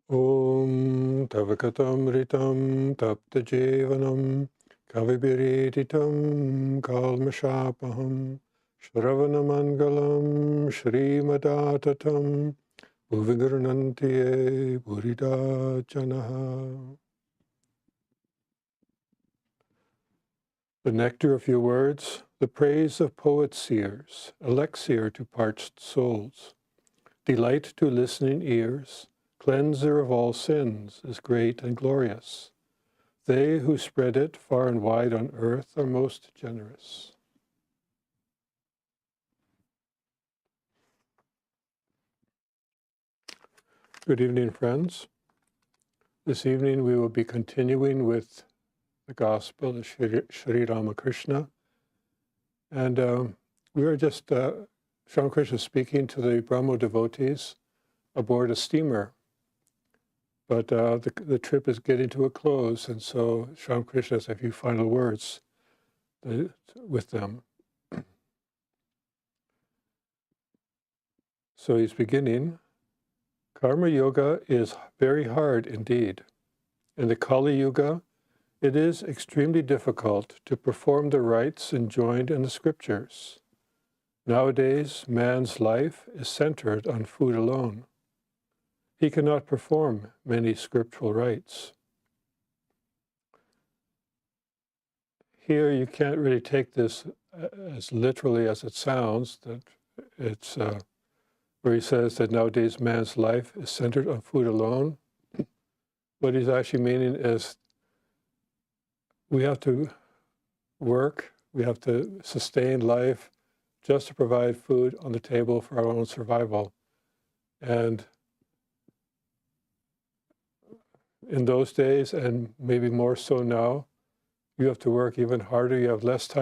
Om Tavakatam Ritam Tapta Jevanam Kavibiriditam Kalmashapaham Shravanamangalam Shrimadatatam Uvigarnantiye Burida Janaha. The nectar of your words, the praise of poet-seers, elixir to parched souls, delight to listening ears, cleanser of all sins, is great and glorious. They who spread it far and wide on earth are most generous. Good evening, friends. This evening we will be continuing with the Gospel of Sri Ramakrishna. And we are just, Swami Krishna speaking to the Brahmo devotees aboard a steamer. But the trip is getting to a close, and so Swami Krishna has a few final words with them. So he's beginning. Karma Yoga is very hard indeed. In the Kali Yuga, it is extremely difficult to perform the rites enjoined in the scriptures. Nowadays, man's life is centered on food alone. He cannot perform many scriptural rites. Here, you can't really take this as literally as it sounds, that it's where he says that nowadays man's life is centered on food alone. What he's actually meaning is we have to work, we have to sustain life just to provide food on the table for our own survival. And in those days, and maybe more so now, you have to work even harder. You have less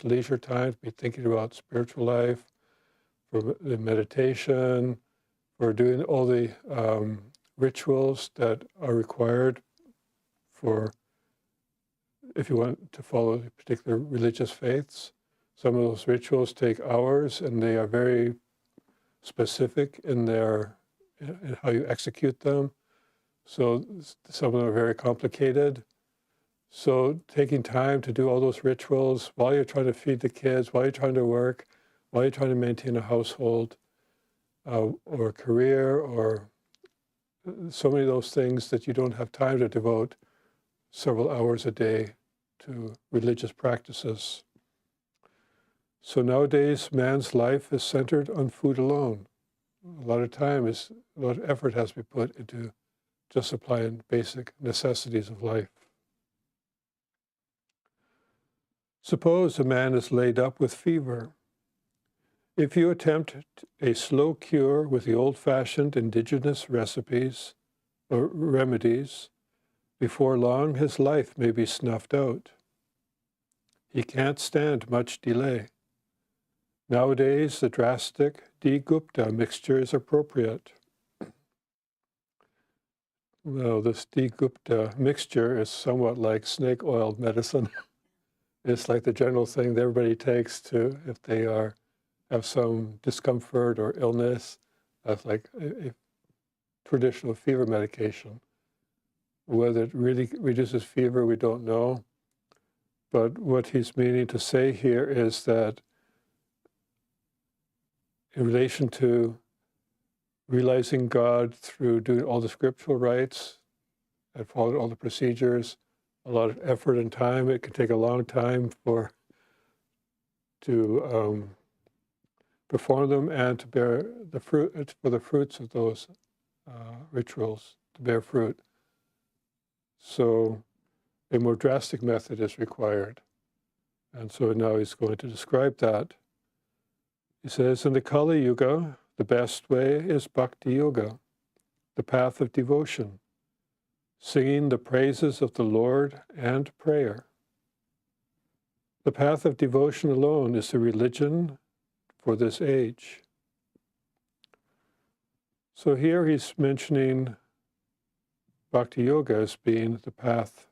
leisure time to be thinking about spiritual life, for the meditation, for doing all the rituals that are required for, if you want to follow particular religious faiths. Some of those rituals take hours, and they are very specific in how you execute them. So some of them are very complicated. So taking time to do all those rituals while you're trying to feed the kids, while you're trying to work, while you're trying to maintain a household or a career, or so many of those things that you don't have time to devote several hours a day to religious practices. So nowadays, man's life is centered on food alone. A lot of effort has to be put into just supplying basic necessities of life. Suppose a man is laid up with fever. If you attempt a slow cure with the old-fashioned indigenous recipes or remedies, before long his life may be snuffed out. He can't stand much delay. Nowadays, the drastic D-Gupta mixture is appropriate. Well, this D-Gupta mixture is somewhat like snake oil medicine. It's like the general thing that everybody takes if they have some discomfort or illness. That's like a traditional fever medication. Whether it really reduces fever, we don't know. But what he's meaning to say here is that in relation to realizing God through doing all the scriptural rites and following all the procedures, a lot of effort and time. It can take a long time to perform them and to bear the fruit, for the fruits of those rituals to bear fruit. So a more drastic method is required. And so now he's going to describe that. He says, in the Kali Yuga, the best way is Bhakti Yoga, the path of devotion, singing the praises of the Lord and prayer. The path of devotion alone is the religion for this age. So here he's mentioning Bhakti Yoga as being the path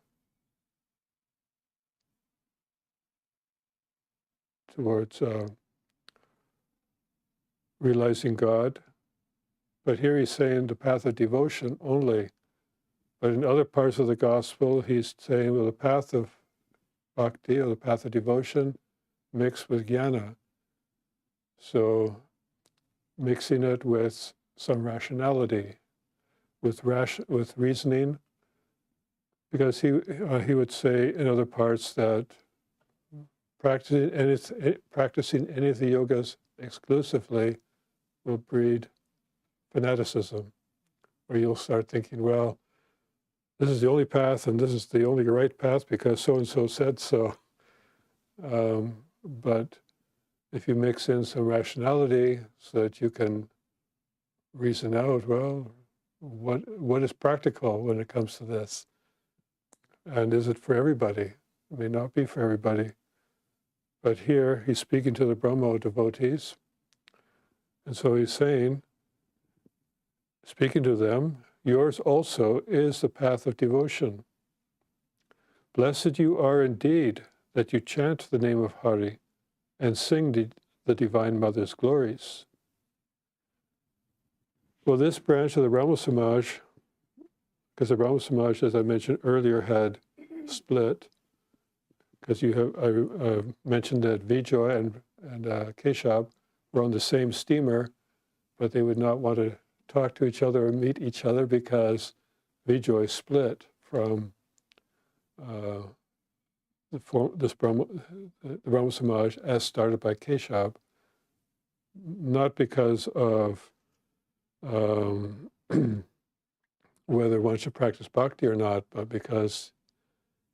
towards realizing God But here he's saying the path of devotion only. But in other parts of the gospel, he's saying, well, the path of bhakti, or the path of devotion, mixed with jnana. So mixing it with some rationality, with reasoning, because he would say in other parts that practicing any of the yogas exclusively will breed fanaticism, where you'll start thinking, well, this is the only path and this is the only right path because so-and-so said so. But if you mix in some rationality so that you can reason out, well, what is practical when it comes to this? And is it for everybody? It may not be for everybody. But here he's speaking to the Brahmo devotees. And so he's saying, speaking to them, yours also is the path of devotion. Blessed you are indeed that you chant the name of Hari and sing the Divine Mother's glories. Well, this branch of the Brahmo Samaj, because the Brahmo Samaj, as I mentioned earlier, had split, because I mentioned that Vijay and Keshab were on the same steamer, but they would not want to talk to each other or meet each other because Vijay split from the Brahmo Samaj as started by Keshab, not because of whether one should practice bhakti or not, but because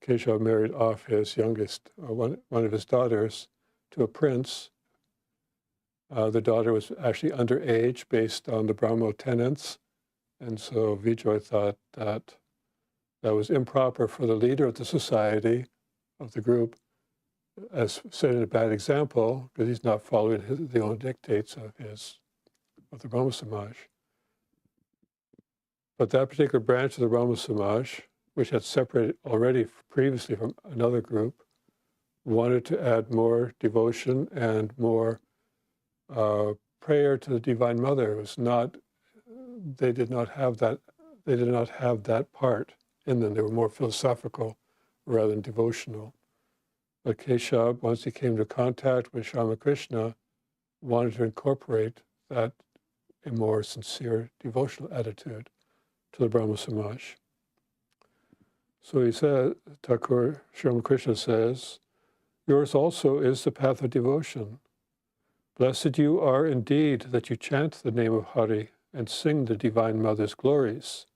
Keshab married off his youngest, or one of his daughters, to a prince. The daughter was actually underage based on the Brahmo tenets, and so Vijay thought that that was improper for the leader of the society, of the group, as setting a bad example, because he's not following the own dictates of the Brahmo Samaj. But that particular branch of the Brahmo Samaj, which had separated already previously from another group, wanted to add more devotion and more prayer to the Divine Mother. It was not, they did not have that part in them. They were more philosophical rather than devotional. But Keshab, once he came into contact with Sri Ramakrishna, wanted to incorporate that a more sincere devotional attitude to the Brahmo Samaj. So he said, Thakur Sri Ramakrishna says, yours also is the path of devotion. Blessed you are indeed that you chant the name of Hari and sing the Divine Mother's glories.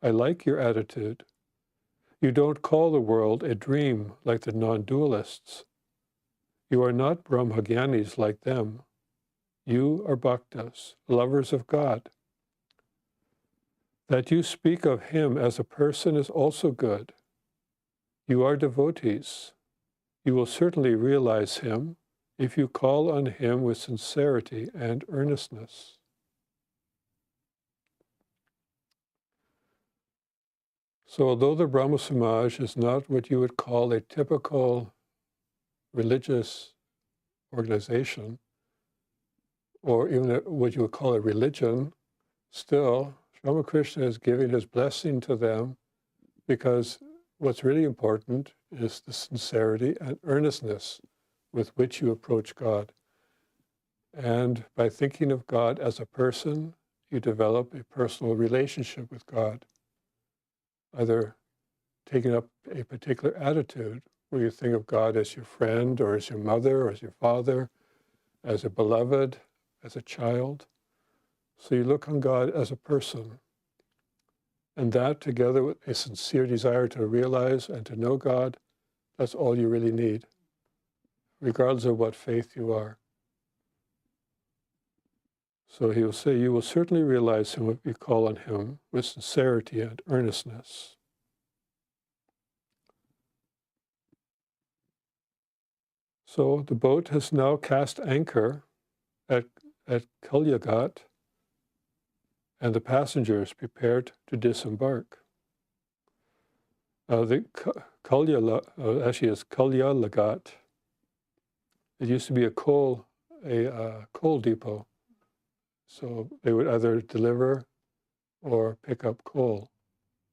I like your attitude. You don't call the world a dream like the non-dualists. You are not Brahmagyanis like them. You are bhaktas, lovers of God. That you speak of him as a person is also good. You are devotees. You will certainly realize him if you call on him with sincerity and earnestness. So although the Brahmo Samaj is not what you would call a typical religious organization, or even what you would call a religion, still, Ramakrishna is giving his blessing to them because what's really important is the sincerity and earnestness with which you approach God. And by thinking of God as a person, you develop a personal relationship with God, either taking up a particular attitude where you think of God as your friend or as your mother or as your father, as a beloved, as a child. So you look on God as a person. And that, together with a sincere desire to realize and to know God, that's all you really need, regardless of what faith you are. So he will say, you will certainly realize him if you call on him with sincerity and earnestness. So the boat has now cast anchor at Kalyagat, and the passengers prepared to disembark. The actually is Kalyalagat. It used to be a coal depot. So they would either deliver or pick up coal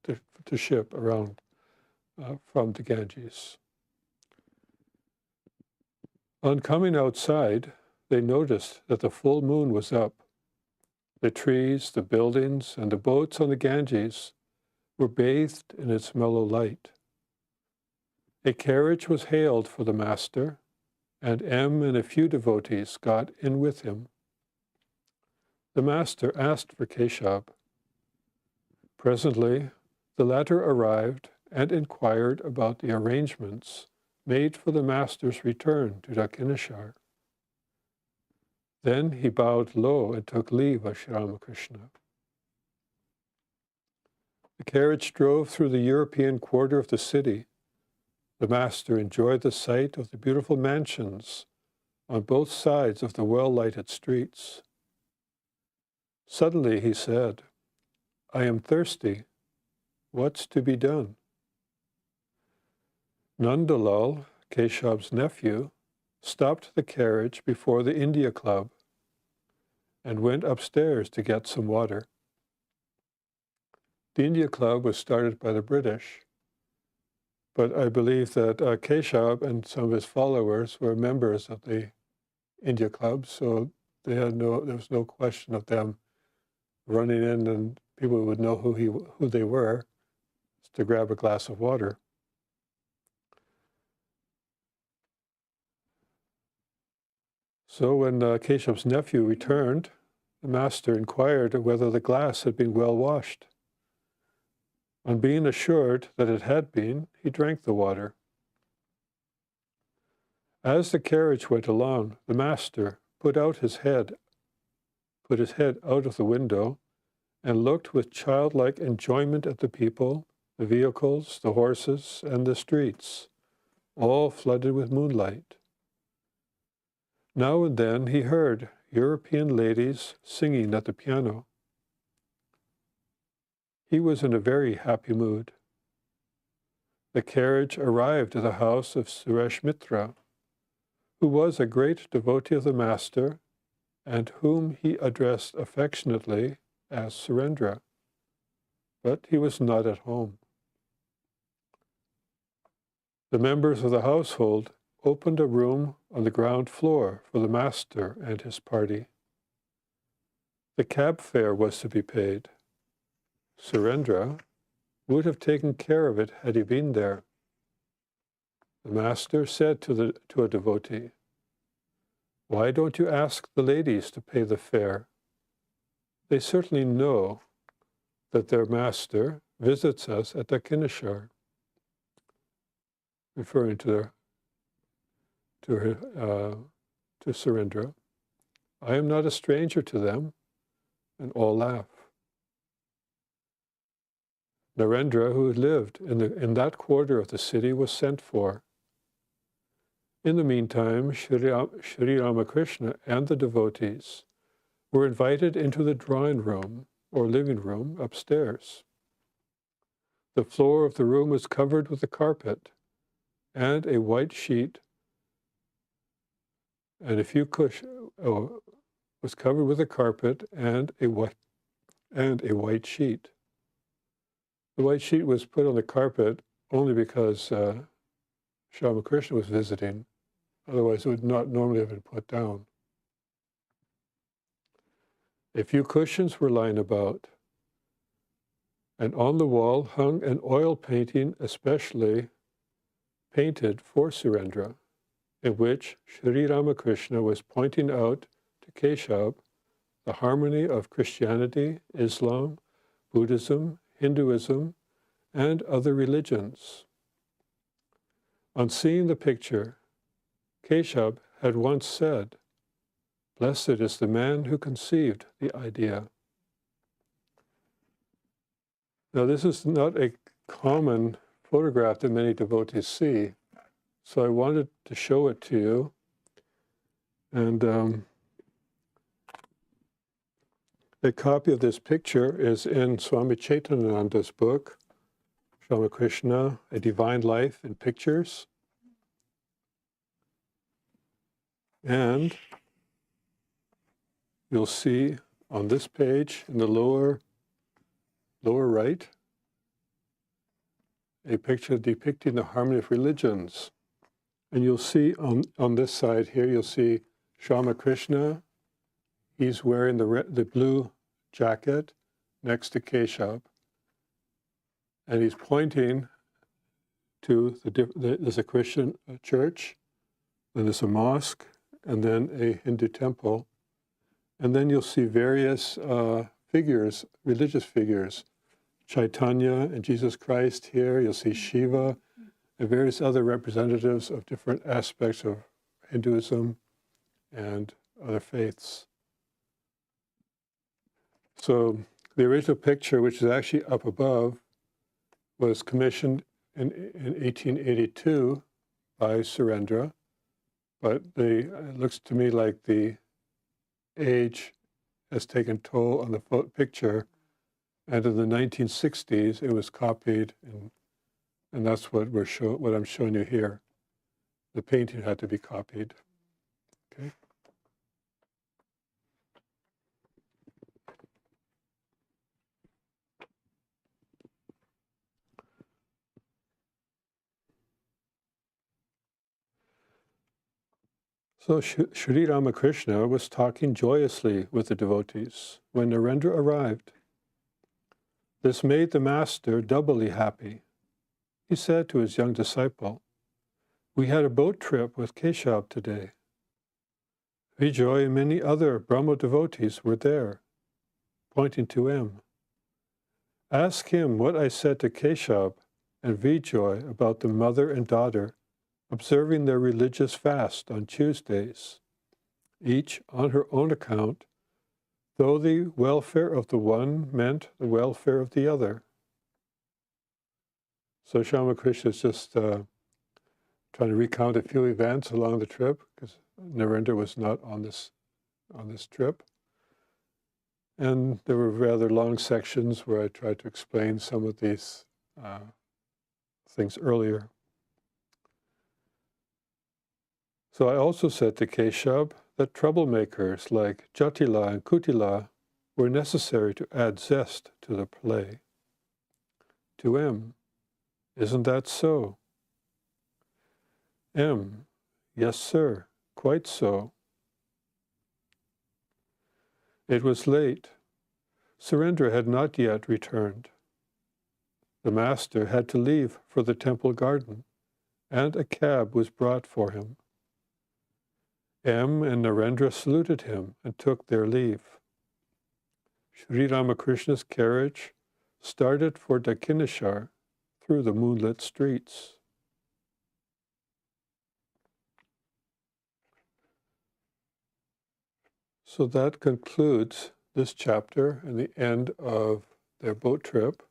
to ship around from the Ganges. On coming outside, they noticed that the full moon was up. The trees, the buildings, and the boats on the Ganges were bathed in its mellow light. A carriage was hailed for the master, and M and a few devotees got in with him. The master asked for Keshab. Presently, the latter arrived and inquired about the arrangements made for the master's return to Dakshineshwar. Then he bowed low and took leave of Sri Ramakrishna. The carriage drove through the European quarter of the city. The master enjoyed the sight of the beautiful mansions on both sides of the well-lighted streets. Suddenly he said, "I am thirsty. What's to be done?" Nandalal, Keshav's nephew, stopped the carriage before the India Club and went upstairs to get some water. The India Club was started by the British, but I believe that Keshav and some of his followers were members of the India Club, so there was no question of them running in and people would know who they were to grab a glass of water. So when Keshav's nephew returned, the master inquired whether the glass had been well washed. On being assured that it had been, he drank the water. As the carriage went along, the master put his head out of the window and looked with childlike enjoyment at the people, the vehicles, the horses, and the streets, all flooded with moonlight. Now and then he heard European ladies singing at the piano. He was in a very happy mood. The carriage arrived at the house of Suresh Mitra, who was a great devotee of the master and whom he addressed affectionately as Surendra, but he was not at home. The members of the household opened a room on the ground floor for the master and his party. The cab fare was to be paid. Surendra would have taken care of it had he been there. The master said to a devotee, "Why don't you ask the ladies to pay the fare? They certainly know that their master visits us at Dakshineshwar," referring to Surendra. "I am not a stranger to them," and all laugh. Narendra, who lived in that quarter of the city, was sent for. In the meantime, Sri Ramakrishna and the devotees were invited into the drawing room or living room upstairs. The floor of the room was covered with a carpet and a white sheet, and a few cushions was covered with a carpet and a white sheet. The white sheet was put on the carpet only because Sri Ramakrishna was visiting. Otherwise, it would not normally have been put down. A few cushions were lying about, and on the wall hung an oil painting especially painted for Surendra, in which Sri Ramakrishna was pointing out to Keshav the harmony of Christianity, Islam, Buddhism, Hinduism, and other religions. On seeing the picture, Keshav had once said, "Blessed is the man who conceived the idea." Now, this is not a common photograph that many devotees see, so I wanted to show it to you. And a copy of this picture is in Swami Nikhilananda's book, Ramakrishna, A Divine Life in Pictures. And you'll see on this page, in the lower right, a picture depicting the harmony of religions. And you'll see on this side here, you'll see Ramakrishna. He's wearing the blue jacket next to Keshav. And he's pointing to there's a Christian church, then there's a mosque, and then a Hindu temple. And then you'll see various figures, religious figures, Chaitanya and Jesus Christ here. You'll see Shiva and various other representatives of different aspects of Hinduism and other faiths. So the original picture, which is actually up above, was commissioned in 1882 by Surendra, but it looks to me like the age has taken toll on the picture, and in the 1960s it was copied, and that's what I'm showing you here. The painting had to be copied. Okay. So Sri Ramakrishna was talking joyously with the devotees when Narendra arrived. This made the master doubly happy. He said to his young disciple, "We had a boat trip with Keshav today. Vijay and many other Brahmo devotees were there," pointing to M. "Ask him what I said to Keshav and Vijay about the mother and daughter observing their religious fast on Tuesdays, each on her own account, though the welfare of the one meant the welfare of the other." So Ramakrishna is just trying to recount a few events along the trip, because Narendra was not on this trip. And there were rather long sections where I tried to explain some of these things earlier. So I also said to Keshav that troublemakers like Jatila and Kutila were necessary to add zest to the play. To M, "Isn't that so?" M, "Yes, sir, quite so." It was late. Surendra had not yet returned. The master had to leave for the temple garden, and a cab was brought for him. M and Narendra saluted him and took their leave. Sri Ramakrishna's carriage started for Dakineshwar through the moonlit streets. So that concludes this chapter and the end of their boat trip.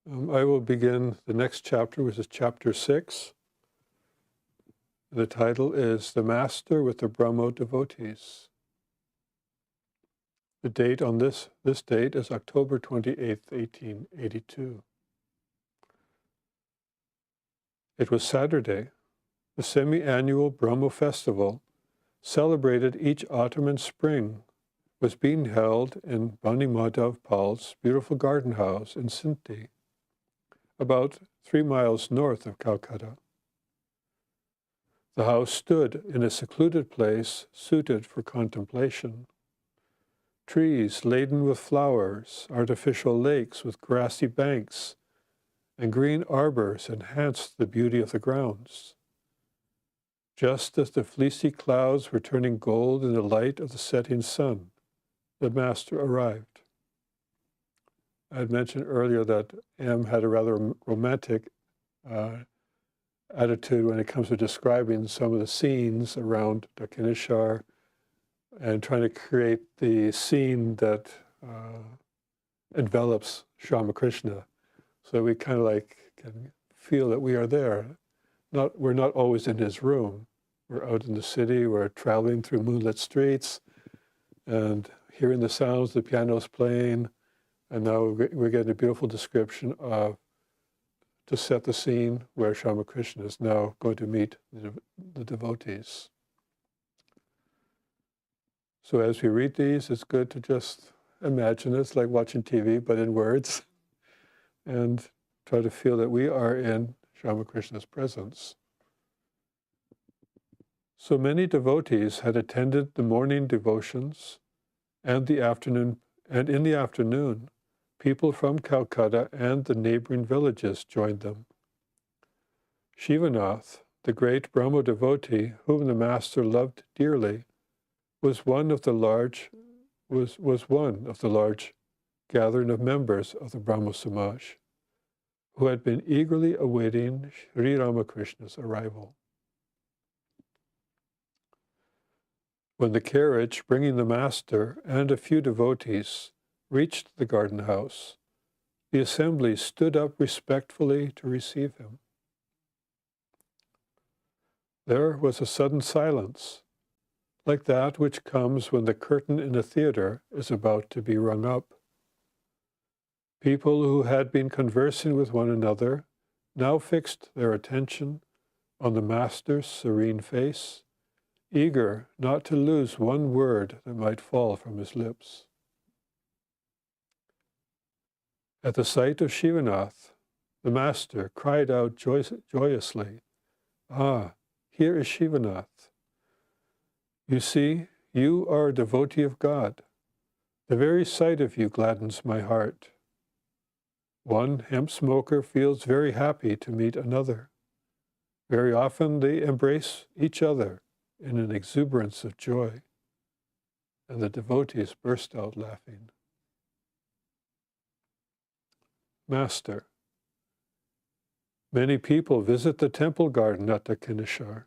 I will begin the next chapter, which is chapter 6. The title is The Master with the Brahmo Devotees. The date on this date is October 28th, 1882. It was Saturday. The semi-annual Brahmo festival, celebrated each autumn and spring, was being held in Bani Madhav Pal's beautiful garden house in Sinti, about 3 miles north of Calcutta. The house stood in a secluded place suited for contemplation. Trees laden with flowers, artificial lakes with grassy banks, and green arbors enhanced the beauty of the grounds. Just as the fleecy clouds were turning gold in the light of the setting sun, the master arrived. I had mentioned earlier that M had a rather romantic attitude when it comes to describing some of the scenes around Dakineshwar and trying to create the scene that envelops Sri Ramakrishna. So we kind of like can feel that we are there. We're not always in his room. We're out in the city, we're traveling through moonlit streets and hearing the sounds, the piano's playing, and now we're getting a beautiful description of, to set the scene where Sri Ramakrishna is now going to meet the devotees. So as we read these, it's good to just imagine it's like watching TV, but in words, and try to feel that we are in Ramakrishna's presence. So many devotees had attended the morning devotions and in the afternoon, people from Calcutta and the neighboring villages joined them. Shivanath, the great Brahmo devotee whom the master loved dearly, was one of the large gathering of members of the Brahmo Samaj, who had been eagerly awaiting Sri Ramakrishna's arrival. When the carriage bringing the master and a few devotees reached the garden house, the assembly stood up respectfully to receive him. There was a sudden silence, like that which comes when the curtain in a theater is about to be rung up. People who had been conversing with one another now fixed their attention on the master's serene face, eager not to lose one word that might fall from his lips. At the sight of Shivanath, the master cried out joyously, "Ah, here is Shivanath. You see, you are a devotee of God. The very sight of you gladdens my heart. One hemp smoker feels very happy to meet another. Very often they embrace each other in an exuberance of joy." And the devotees burst out laughing. Master, many people visit the temple garden at Dakineshwar.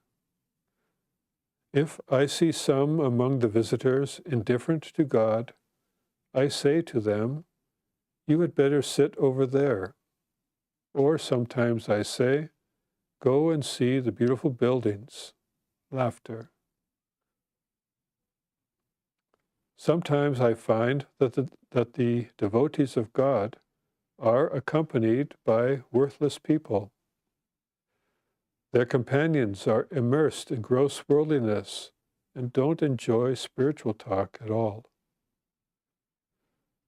If I see some among the visitors indifferent to God, I say to them, "You had better sit over there." Or sometimes I say, "Go and see the beautiful buildings." Laughter. Sometimes I find that the devotees of God are accompanied by worthless people. Their companions are immersed in gross worldliness and don't enjoy spiritual talk at all.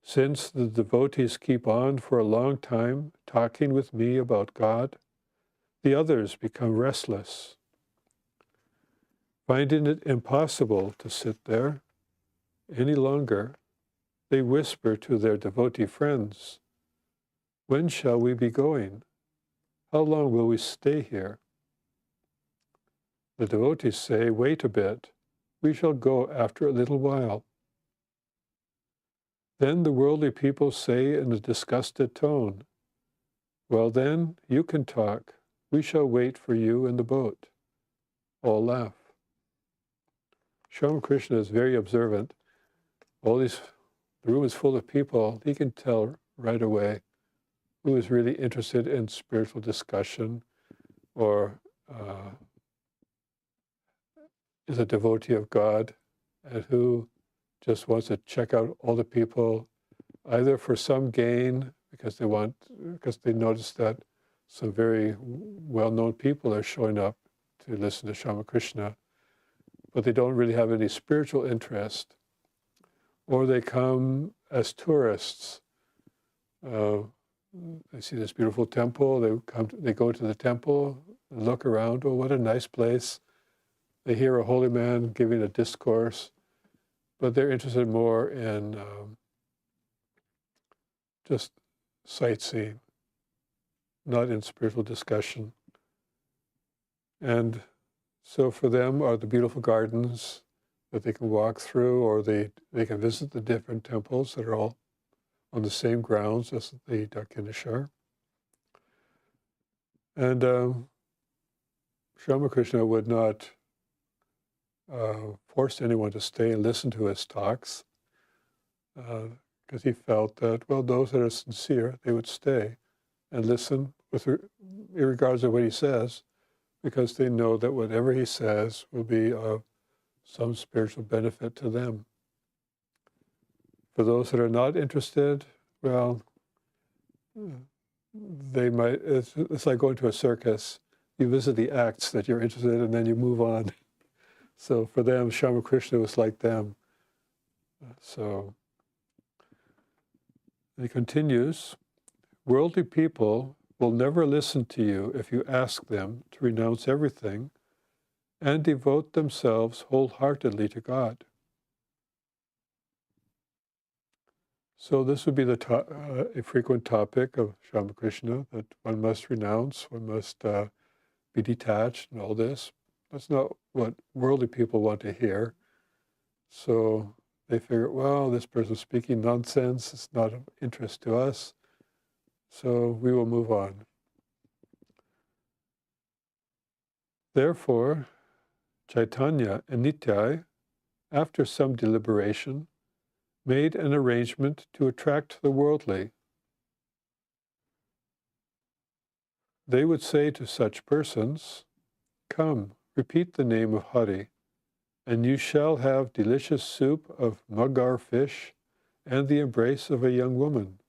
Since the devotees keep on for a long time talking with me about God, the others become restless. Finding it impossible to sit there any longer, they whisper to their devotee friends, "When shall we be going? How long will we stay here?" The devotees say, "Wait a bit. We shall go after a little while." Then the worldly people say in a disgusted tone, "Well then, you can talk. We shall wait for you in the boat." All laugh. Ramakrishna is very observant. The room is full of people. He can tell right away who is really interested in spiritual discussion or is a devotee of God, and who just wants to check out all the people, either for some gain, because they notice that some very well-known people are showing up to listen to Ramakrishna, but they don't really have any spiritual interest, or they come as tourists. They see this beautiful temple, they go to the temple, look around, oh, what a nice place. They hear a holy man giving a discourse, but they're interested more in just sightseeing, not in spiritual discussion. And so for them are the beautiful gardens that they can walk through, or they can visit the different temples that are all on the same grounds as the Dakineshwar. And Ramakrishna would not force anyone to stay and listen to his talks, because he felt that, well, those that are sincere, they would stay and listen irregardless of what he says, because they know that whatever he says will be of some spiritual benefit to them. For those that are not interested, well, they might, it's like going to a circus. You visit the acts that you're interested in, and then you move on. So for them, Ramakrishna was like them. So he continues, worldly people will never listen to you if you ask them to renounce everything and devote themselves wholeheartedly to God. So this would be a frequent topic of Sri Ramakrishna, that one must renounce, one must be detached and all this. That's not what worldly people want to hear. So they figure, well, this person's speaking nonsense, it's not of interest to us, so we will move on. Therefore, Chaitanya and Nityai, after some deliberation, made an arrangement to attract the worldly. They would say to such persons, come, repeat the name of Hari, and you shall have delicious soup of magar fish and the embrace of a young woman.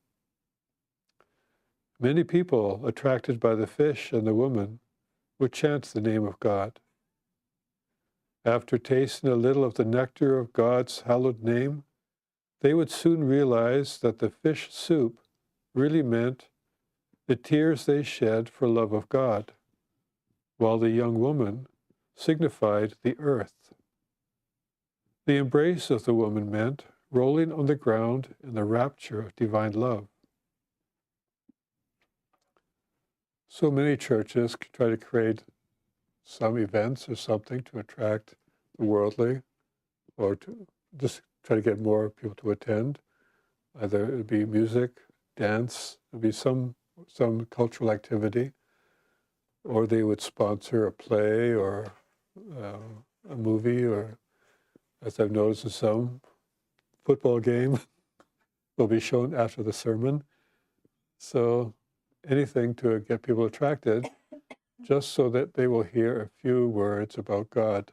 Many people, attracted by the fish and the woman, would chant the name of God. After tasting a little of the nectar of God's hallowed name, they would soon realize that the fish soup really meant the tears they shed for love of God, while the young woman signified the earth. The embrace of the woman meant rolling on the ground in the rapture of divine love. So many churches try to create some events or something to attract the worldly, or to just try to get more people to attend. Either it would be music, dance, it would be some cultural activity, or they would sponsor a play or a movie, or, as I've noticed in some, football game will be shown after the sermon. So anything to get people attracted, just so that they will hear a few words about God.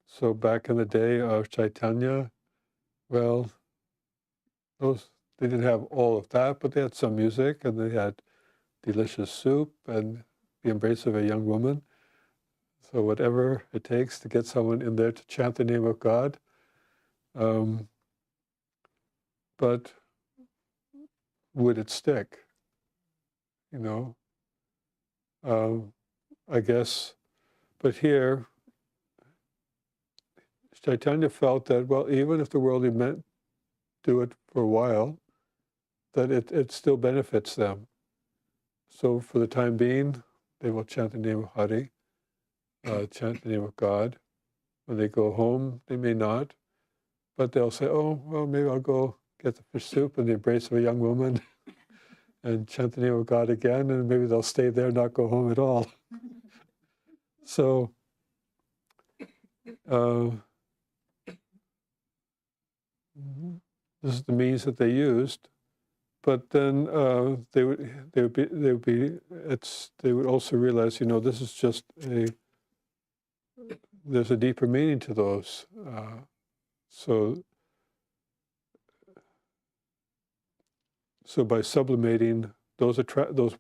So back in the day of Chaitanya, well, they didn't have all of that, but they had some music, and they had delicious soup and the embrace of a young woman. So whatever it takes to get someone in there to chant the name of God. But would it stick? You know, I guess. But here, Chaitanya felt that, well, even if the worldly men do it for a while, that it still benefits them. So for the time being, they will chant the name of Hari, chant the name of God. When they go home, they may not, but they'll say, oh, well, maybe I'll go get the fish soup in the embrace of a young woman and chant the name of God again, and maybe they'll stay there and not go home at all. So this is the means that they used, but then they would also realize, this is just there's a deeper meaning to those. So by sublimating those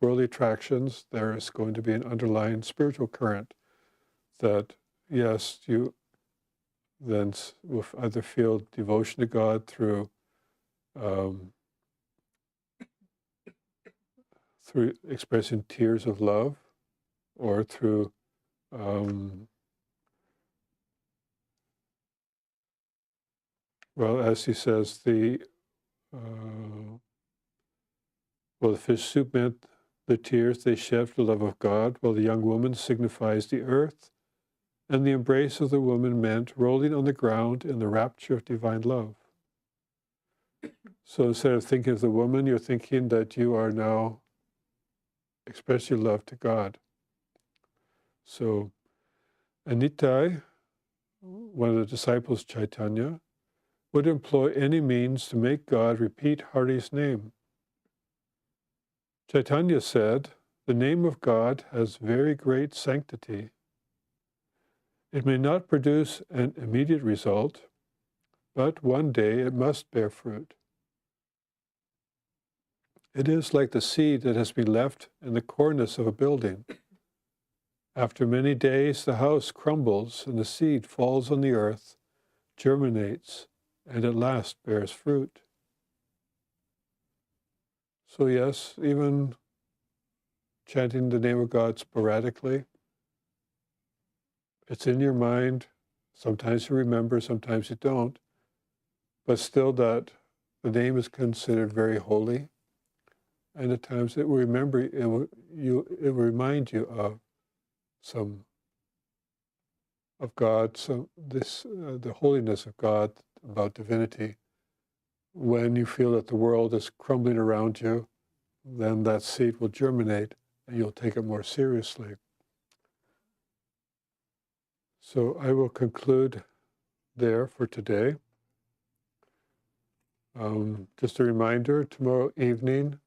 worldly attractions, there is going to be an underlying spiritual current that, yes, you then will either feel devotion to God through expressing tears of love, or through well, as he says, the fish soup meant the tears they shed for the love of God, while the young woman signifies the earth, and the embrace of the woman meant rolling on the ground in the rapture of divine love. So instead of thinking of the woman, you're thinking that you are now expressing your love to God. So Nitai, one of the disciples of Chaitanya, would employ any means to make God repeat Hari's name. Chaitanya said, the name of God has very great sanctity. It may not produce an immediate result, but one day it must bear fruit. It is like the seed that has been left in the cornice of a building. After many days, the house crumbles and the seed falls on the earth, germinates, and at last bears fruit. So yes, even chanting the name of God sporadically, it's in your mind. Sometimes you remember, sometimes you don't, but still that the name is considered very holy, and at times it will remind you of some of God, the holiness of God, about divinity. When you feel that the world is crumbling around you, then that seed will germinate and you'll take it more seriously. So I will conclude there for today. Just a reminder, tomorrow evening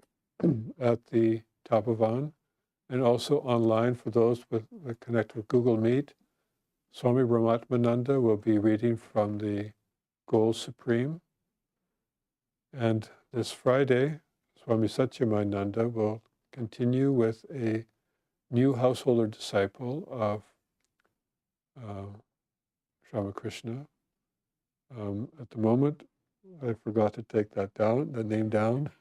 at the Tapovan, and also online for those that connect with Google Meet, Swami Ramakrishna will be reading from the Goal Supreme. And this Friday, Swami Satchidananda will continue with a new householder disciple of Ramakrishna. At the moment, I forgot to take the name down.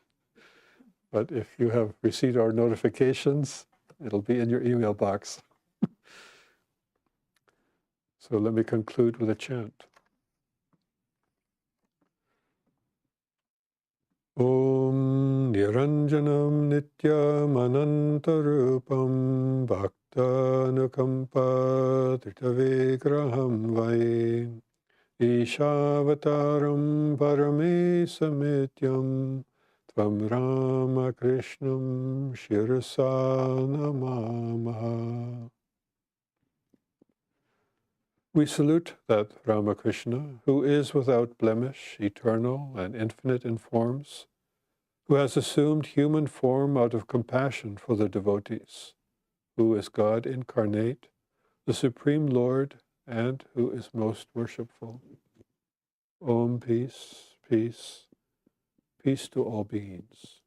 But if you have received our notifications, it'll be in your email box. So let me conclude with a chant. Om Niranjanam Nityam Anantarupam Bhaktanukampa Tritavigraham Vai Ishavataram Paramesamnityam Tvam Ramakrishnam Shirasa Namamaha. We salute that Ramakrishna, who is without blemish, eternal and infinite in forms, who has assumed human form out of compassion for the devotees, who is God incarnate, the Supreme Lord, and who is most worshipful. Om, peace, peace, peace to all beings.